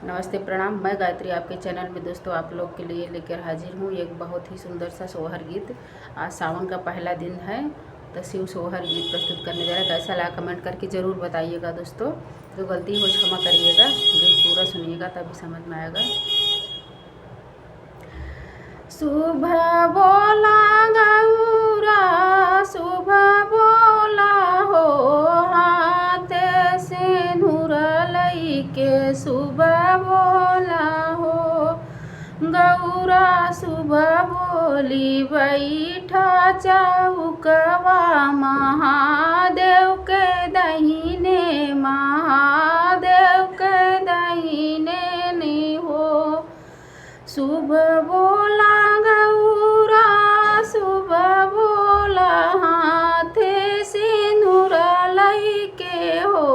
नमस्ते प्रणाम। मैं गायत्री आपके चैनल में दोस्तों आप लोग के लिए लेकर हाजिर हूँ एक बहुत ही सुंदर सा सोहर गीत। आज सावन का पहला दिन है तो शिव सोहर गीत प्रस्तुत करने जा रहा है। कैसा लगा कमेंट करके ज़रूर बताइएगा दोस्तों। जो गलती हो क्षमा करिएगा। गीत पूरा सुनिएगा तभी समझ में आएगा। सुबह बोला गौरा सुबह बोला हो, हाथ से नूर लई के सुबह बोला हो। गौरा सुबह बोली बैठा चौकवा महादेव के दहीने, महादेव के दहीने नी हो। सुबह बोला गौरा सुबह बोला, हाथे सिंदूर लई के हो।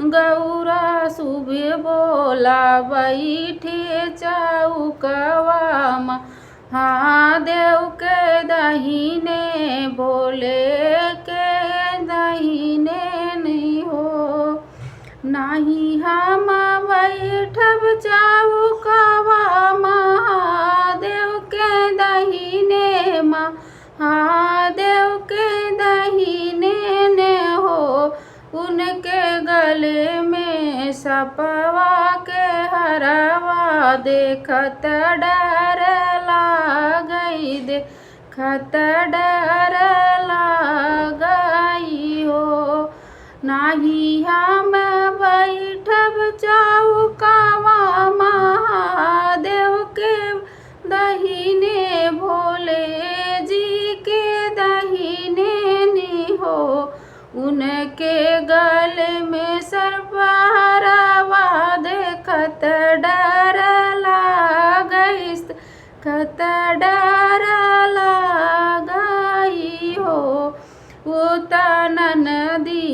गौरा सुबह बोला बैठे चौकवा महादेव के दहीने, भोले के दहीने नहीं हो। नाही हम बैठब चौकवा महादेव के दहीने, महादेव के दहीने ने हो। उनके गले में सपवा के हरवा, देखत डर लागई, देखत डर लागई हो। नाही हम बैठब चौकवा महादेव के दहीने, भोले जी के दहीने नी हो। उनके गले में सरपहरवा, देखत डर लागई, देखत डर लागई हो। उतन नदी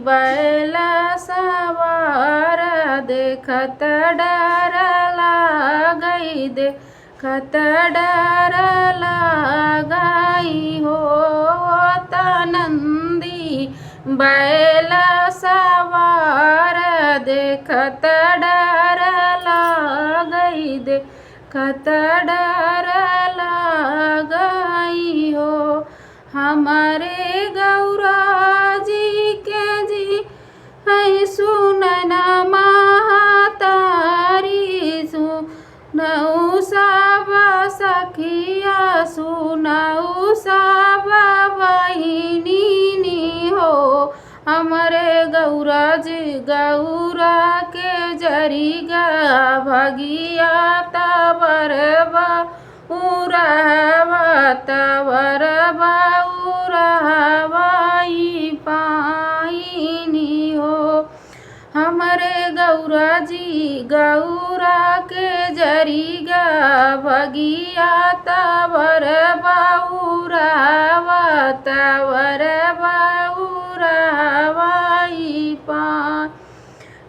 बैल सवार, देखत डर लागई, देखत डर लागई हो। नंदी बैल सवार, देखत डर लागई, देखत डर लागई हो। हमारे गौरा जी के जी है सुनना महतारी, सुनऊ सब सखिया, सुनऊ सब बहिनी नी हो। हमारे गौरा जी गौरा के जरिगा, भगिया तवर उरहवा, तवर उरहवाई पाइनी हो। हमारे गौरा जी गौरा के जरिगा, भगिया तवर उरहवा, तवर उरहवाई पाई।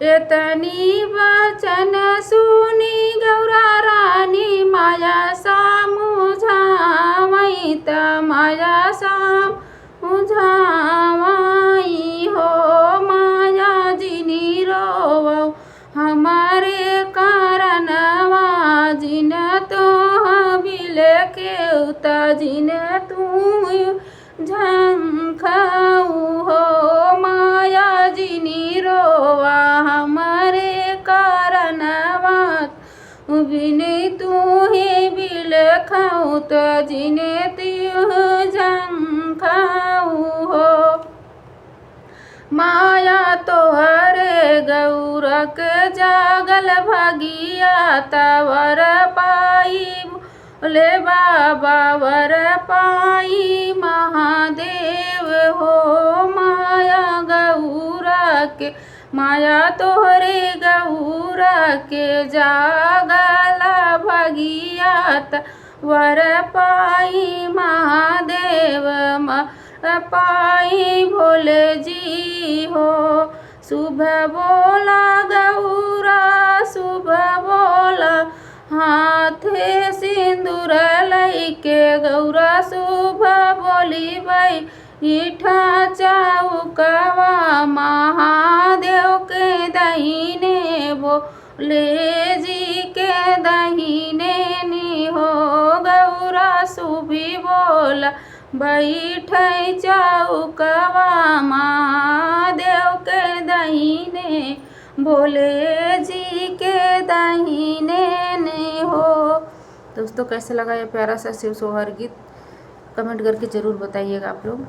एतनी वचन सुनी गौरा रानी, माया सामुझावई त माया सामुझावई हो। माया जिनी रोवौ हमारे कारणवा, जिन तो बिले के उत जिन तू झंखाऊ हो। माया जिनी रोवा हमारे कारणवा, बिने तू ही बिल खाऊ तो जिने त्यू झंखाऊ हो। माया तोहरे गौरक जागल भगिया, तवर पाई भोले बाबा वर पाई महादेव हो। माया गौरा के माया तोहरे गौरा के जागल भगिया, वर पाई महादेव पाई भोले जी हो। सुबह बोला गौरा सुबह बोला, हाथे सिंदूर लई के गौरा सुबह बोली बाई, ईठा चौकवा महादेव के दहीने, भोले ले जी के दाहिने नी हो गौरा सुभी बोला बैठै चौकवा महादेव के दाहिने भोले जी के दाहिने ने हो। दोस्तों कैसा लगा ये प्यारा सा शिव सोहर गीत कमेंट करके ज़रूर बताइएगा आप लोग।